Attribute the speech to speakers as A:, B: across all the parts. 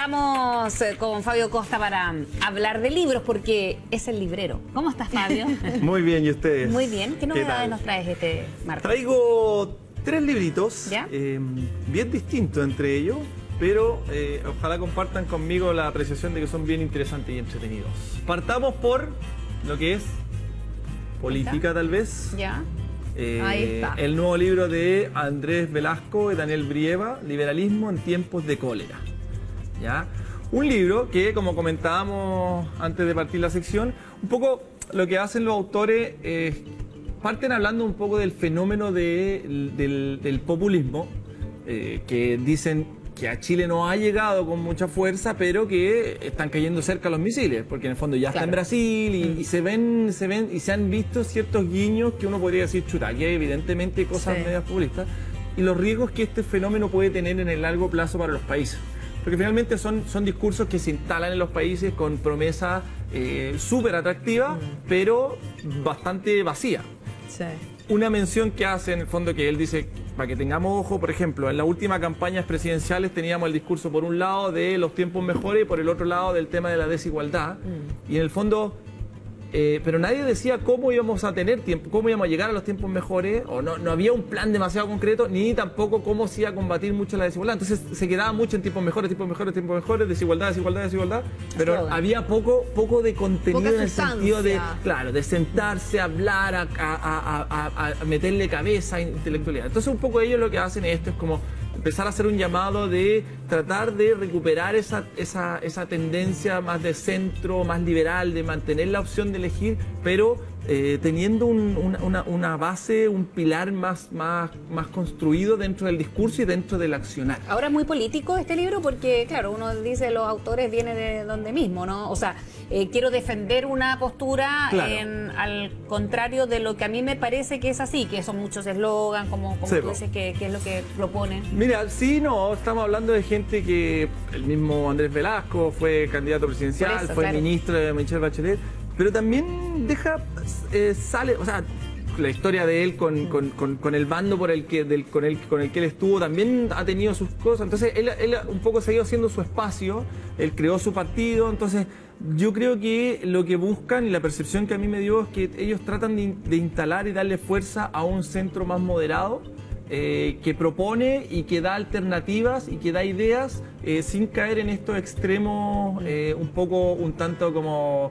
A: Vamos con Fabio Costa para hablar de libros, porque es el librero. ¿Cómo estás, Fabio?
B: Muy bien, ¿y ustedes?
A: Muy bien. ¿Qué novedades nos traes este martes?
B: Traigo 3 libritos,
A: ¿Ya?
B: bien distintos entre ellos, pero ojalá compartan conmigo la apreciación de que son bien interesantes y entretenidos. Partamos por lo que es política, tal vez.
A: ¿Ya? Ahí está.
B: El nuevo libro de Andrés Velasco y Daniel Brieva, Liberalismo en tiempos de cólera. ¿Ya? Un libro que, como comentábamos antes de partir la sección, un poco lo que hacen los autores parten hablando un poco del fenómeno del populismo, que dicen que a Chile no ha llegado con mucha fuerza, pero que están cayendo cerca los misiles, porque en el fondo ya está en Brasil y se ven y se han visto ciertos guiños que uno podría decir, chuta, aquí hay evidentemente cosas medias populistas, y los riesgos que este fenómeno puede tener en el largo plazo para los países. Porque finalmente son discursos que se instalan en los países con promesas súper atractivas, pero bastante vacías.
C: Sí.
B: Una mención que hace en el fondo, que él dice, para que tengamos ojo, por ejemplo, en las últimas campañas presidenciales teníamos el discurso por un lado de los tiempos mejores y por el otro lado del tema de la desigualdad. Y en el fondo, pero nadie decía cómo íbamos a tener tiempo, cómo íbamos a llegar a los tiempos mejores, o no había un plan demasiado concreto, ni tampoco cómo se iba a combatir mucho la desigualdad. Entonces se quedaba mucho en tiempos mejores, desigualdad, pero había poco de contenido en el sentido de, claro, de sentarse, hablar, a meterle cabeza, intelectualidad. Entonces un poco ellos lo que hacen es como empezar a hacer un llamado de tratar de recuperar esa tendencia más de centro, más liberal, de mantener la opción de elegir, pero teniendo una base, un pilar más construido dentro del discurso y dentro del accionar.
A: Ahora es muy político este libro porque, claro, uno dice los autores vienen de donde mismo, ¿no? O sea, quiero defender una postura al contrario de lo que a mí me parece que es así, que son muchos eslogan, como tú dices, que es lo que proponen.
B: Mira, estamos hablando de gente que el mismo Andrés Velasco fue candidato presidencial, fue ministro de Michelle Bachelet, pero también sale, o sea, la historia de él con el bando con el que él estuvo también ha tenido sus cosas. Entonces él un poco se ha ido haciendo su espacio, él creó su partido. Entonces yo creo que lo que buscan y la percepción que a mí me dio es que ellos tratan de instalar y darle fuerza a un centro más moderado, que propone y que da alternativas y que da ideas sin caer en estos extremos un tanto como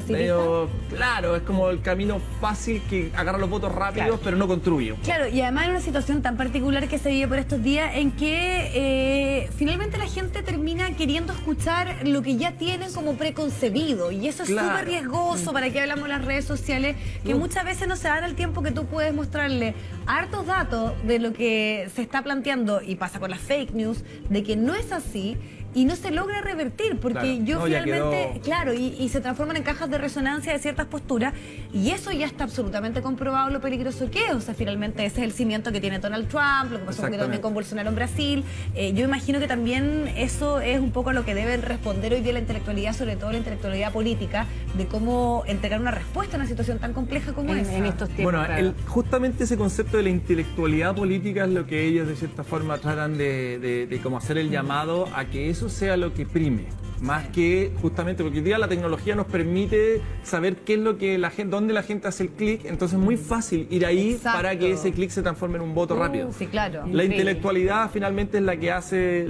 B: medio, claro, es como el camino fácil que agarra los votos rápidos, pero no construye.
C: Claro, y además en una situación tan particular que se vive por estos días en que finalmente la gente termina queriendo escuchar lo que ya tienen como preconcebido, y eso es súper riesgoso. ¿Para qué hablamos de las redes sociales? Que muchas veces no se dan el tiempo que tú puedes mostrarle hartos datos de lo que se está planteando, y pasa con las fake news, de que no es así y no se logra revertir, porque finalmente, y se transforman en cajas de resonancia de ciertas posturas, y eso ya está absolutamente comprobado lo peligroso que es. O sea, finalmente ese es el cimiento que tiene Donald Trump, lo que pasó también con Bolsonaro en Brasil. Yo imagino que también eso es un poco a lo que debe responder hoy día la intelectualidad, sobre todo la intelectualidad política, de cómo entregar una respuesta a una situación tan compleja como esa.
A: En estos tiempos.
B: Bueno, justamente ese concepto de la intelectualidad política es lo que ellos de cierta forma tratan de como hacer el llamado a que eso sea lo que prime, más que justamente porque hoy día la tecnología nos permite saber qué es lo que dónde la gente hace el clic, entonces es muy fácil ir ahí para que ese clic se transforme en un voto rápido.
C: Sí, claro.
B: La intelectualidad finalmente es la que hace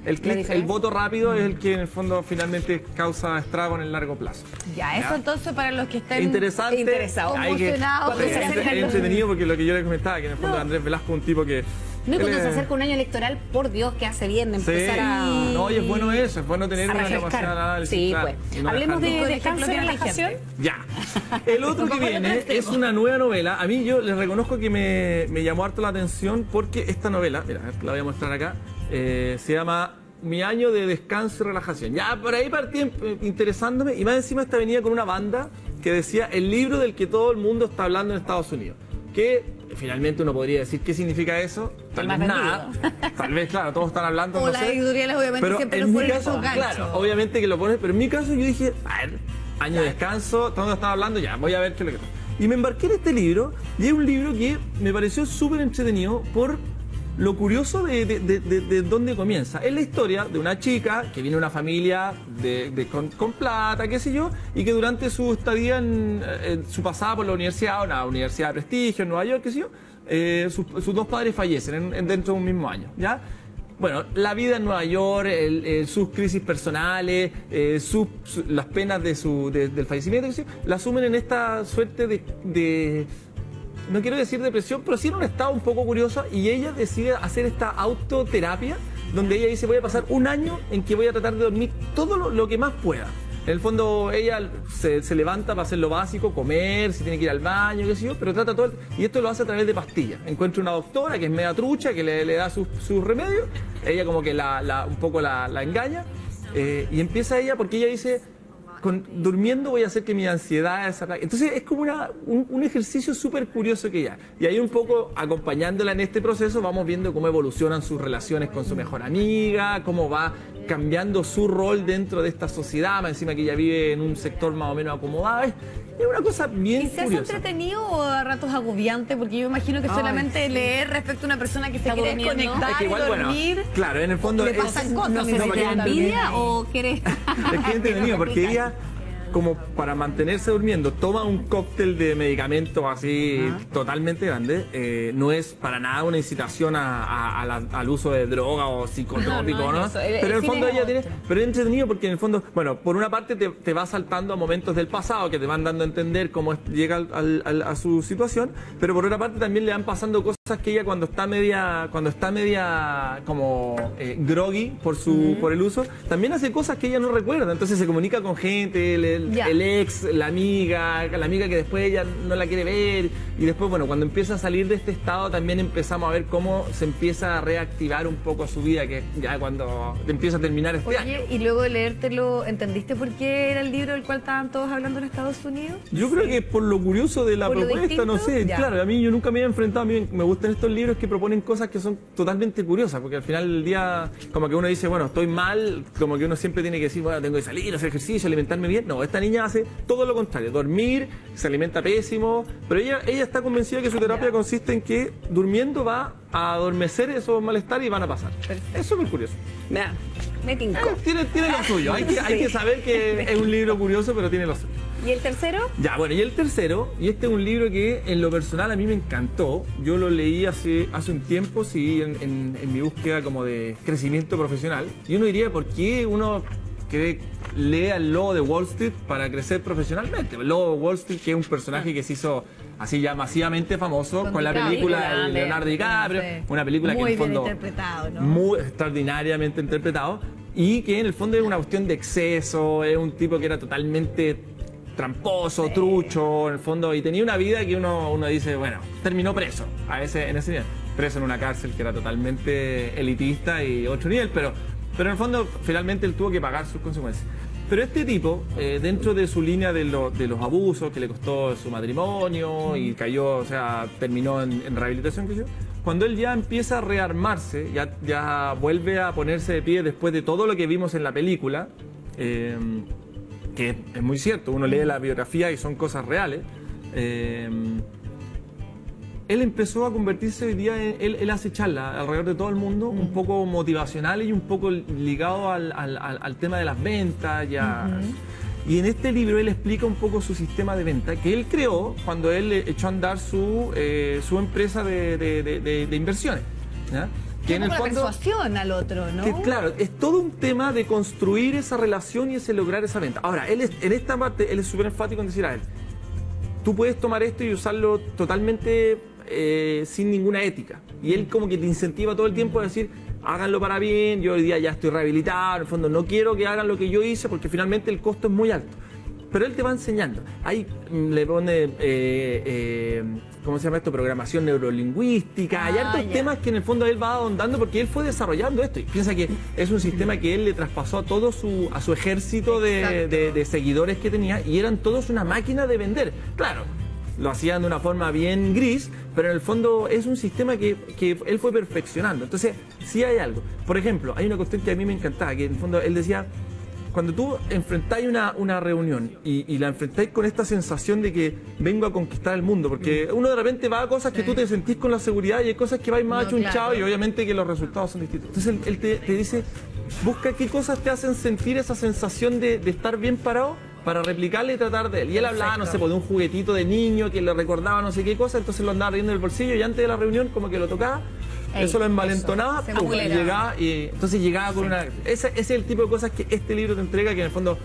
B: el clic, el voto rápido es el que en el fondo finalmente causa estrago en el largo plazo.
C: Eso entonces para los que estén
A: interesados,
C: emocionados.
B: Es entretenido porque lo que yo les comentaba, que en el fondo Andrés Velasco es un tipo que...
A: No, y cuando se acerca un año electoral, por Dios, que hace bien de empezar a...
B: No, y es bueno eso, es bueno tener una capacidad de análisis.
A: Sí, pues. Hablemos de descanso y relajación.
B: Ya. El otro que viene es una nueva novela. A mí yo les reconozco que me llamó harto la atención porque esta novela, mira, la voy a mostrar acá, se llama Mi año de descanso y relajación. Ya, por ahí partí interesándome, y más encima esta venía con una banda que decía el libro del que todo el mundo está hablando en Estados Unidos. Que finalmente uno podría decir qué significa eso, tal vez nada, tal vez, claro, todos están hablando,
C: o las editoriales obviamente
B: pero
C: siempre
B: en
C: nos
B: mi caso, claro, obviamente que lo pones, pero en mi caso yo dije, a ver, año de descanso, todos están hablando, ya, voy a ver qué es lo que... Y me embarqué en este libro, y es un libro que me pareció súper entretenido por lo curioso de dónde comienza. Es la historia de una chica que viene de una familia con plata, qué sé yo, y que durante su estadía en su pasada por la universidad, una universidad de prestigio en Nueva York, qué sé yo, sus dos padres fallecen dentro de un mismo año, ¿ya? Bueno, la vida en Nueva York, sus crisis personales, las penas del fallecimiento, qué sé yo, la asumen en esta suerte de no quiero decir depresión, pero sí en un estado un poco curioso, y ella decide hacer esta autoterapia donde ella dice: voy a pasar un año en que voy a tratar de dormir todo lo que más pueda. En el fondo ella se levanta para hacer lo básico, comer, si tiene que ir al baño, qué sé yo, pero trata todo, y esto lo hace a través de pastillas. Encuentra una doctora que es media trucha, que le da sus remedios, ella como que un poco la engaña, y empieza ella, porque ella dice: durmiendo voy a hacer que mi ansiedad se aplaque. Entonces es como un ejercicio súper curioso que ella. Y ahí un poco acompañándola en este proceso vamos viendo cómo evolucionan sus relaciones con su mejor amiga, cómo va cambiando su rol dentro de esta sociedad, más encima que ella vive en un sector más o menos acomodado. Es una cosa bien curiosa.
C: ¿Y se hace entretenido o a ratos agobiante? Porque yo me imagino que solamente leer respecto a una persona que se quiere desconectar, es que igual, y dormir...
B: Bueno, claro, en el fondo...
C: Le pasan cosas.
A: No sé si te da envidia o querés...
B: Es que es entretenido, porque ella, como para mantenerse durmiendo, toma un cóctel de medicamentos así totalmente grande. No es para nada una incitación al uso de droga o psicotrópico, ¿no? Pero en el fondo ella tiene... Pero es entretenido porque en el fondo, bueno, por una parte te va saltando a momentos del pasado que te van dando a entender cómo llega a su situación, pero por otra parte también le van pasando cosas que ella cuando está media como groggy por el uso, también hace cosas que ella no recuerda. Entonces se comunica con gente, el ex, la amiga que después ella no la quiere ver, y después, bueno, cuando empieza a salir de este estado también empezamos a ver cómo se empieza a reactivar un poco su vida, que ya cuando empieza a terminar este año.
C: Y luego de leértelo, ¿entendiste por qué era el libro del cual estaban todos hablando en Estados Unidos?
B: Yo creo que por lo curioso de la propuesta, no sé, claro, a mí yo nunca me había enfrentado, a mí me gustan estos libros que proponen cosas que son totalmente curiosas, porque al final del día, como que uno dice, bueno, estoy mal, como que uno siempre tiene que decir, bueno, tengo que salir, hacer ejercicio, alimentarme bien. No, esta niña hace todo lo contrario, dormir, se alimenta pésimo, pero ella está convencida que su terapia consiste en que durmiendo va a adormecer esos malestares y van a pasar.
C: Perfecto.
B: Es súper curioso.
A: Mira, me tincó.
B: Tiene lo suyo, hay que saber que es un libro curioso, pero tiene lo suyo.
A: ¿Y el tercero?
B: Ya, bueno, y el tercero, y este es un libro que en lo personal a mí me encantó. Yo lo leí hace un tiempo, sí, en mi búsqueda como de crecimiento profesional. Y uno diría, ¿por qué uno lee al Lobo de Wall Street para crecer profesionalmente? El Lobo de Wall Street, que es un personaje que se hizo así ya masivamente famoso con la película de Leonardo DiCaprio, una película que en el fondo
C: muy bien interpretado, ¿no?
B: Muy extraordinariamente interpretado, y que en el fondo es una cuestión de exceso, es un tipo que era totalmente tramposo, trucho, en el fondo, y tenía una vida que uno dice, bueno, terminó preso, en ese nivel, preso en una cárcel que era totalmente elitista y otro nivel, pero en el fondo finalmente él tuvo que pagar sus consecuencias. Pero este tipo, dentro de su línea de los abusos que le costó su matrimonio y cayó, o sea, terminó en rehabilitación, que yo, cuando él ya empieza a rearmarse, ya vuelve a ponerse de pie después de todo lo que vimos en la película, que es muy cierto, uno lee la biografía y son cosas reales, él empezó a convertirse hoy día él hace charlas alrededor de todo el mundo, un poco motivacionales y un poco ligado al tema de las ventas. Y en este libro él explica un poco su sistema de venta que él creó cuando él echó a andar su empresa de inversiones, ¿ya? Que en el fondo,
C: la persuasión al otro, ¿no?
B: Que, claro, es todo un tema de construir esa relación y ese lograr esa venta. Ahora, en esta parte, él es súper enfático en decir a él, tú puedes tomar esto y usarlo totalmente sin ninguna ética. Y él como que te incentiva todo el tiempo a decir, háganlo para bien, yo hoy día ya estoy rehabilitado, en el fondo no quiero que hagan lo que yo hice porque finalmente el costo es muy alto. Pero él te va enseñando. Ahí le pone, ¿cómo se llama esto? Programación neurolingüística. Hay hartos temas que en el fondo él va ahondando porque él fue desarrollando esto. Y piensa que es un sistema que él le traspasó a todo a su ejército de seguidores que tenía, y eran todos una máquina de vender. Claro, lo hacían de una forma bien gris, pero en el fondo es un sistema que él fue perfeccionando. Entonces, sí hay algo. Por ejemplo, hay una cuestión que a mí me encantaba, que en el fondo él decía, cuando tú enfrentáis una reunión y la enfrentáis con esta sensación de que vengo a conquistar el mundo, porque uno de repente va a cosas que tú te sentís con la seguridad y hay cosas que vais más achunchados y obviamente que los resultados son distintos. Entonces él te dice, busca qué cosas te hacen sentir esa sensación de estar bien parado para replicarle y tratar de él. Y él hablaba, no sé, de un juguetito de niño que le recordaba no sé qué cosa, entonces lo andaba riendo en el bolsillo y antes de la reunión como que lo tocaba, eso lo envalentonaba, y llegaba, y entonces llegaba con una... Ese es el tipo de cosas que este libro te entrega, que en el fondo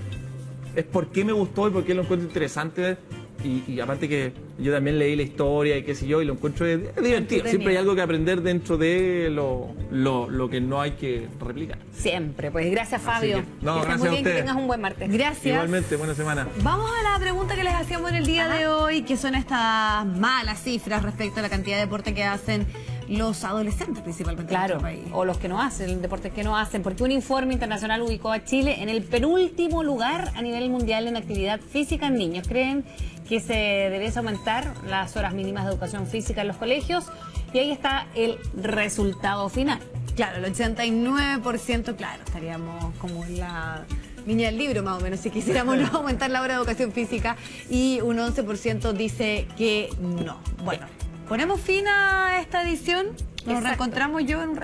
B: es por qué me gustó y por qué lo encuentro interesante. Y aparte que yo también leí la historia y qué sé yo, y lo encuentro divertido. Siempre hay algo que aprender dentro de lo que no hay que replicar.
A: Siempre. Pues gracias, Fabio.
B: No, gracias
A: muy bien,
B: a ustedes.
A: Que tengas un buen martes.
C: Gracias.
B: Igualmente, buena semana.
C: Vamos a la pregunta que les hacíamos en el día de hoy, que son estas malas cifras respecto a la cantidad de deporte que hacen los adolescentes, principalmente en nuestro país.
A: O los que no hacen, deportes que no hacen, porque un informe internacional ubicó a Chile en el penúltimo lugar a nivel mundial en actividad física en niños. Creen que se debiese aumentar las horas mínimas de educación física en los colegios, y ahí está el resultado final.
C: Claro, el 89%, claro, estaríamos como en la niña del libro, más o menos, si quisiéramos no aumentar la hora de educación física, y un 11% dice que no. Bueno, ponemos fin a esta edición. Nos reencontramos yo en un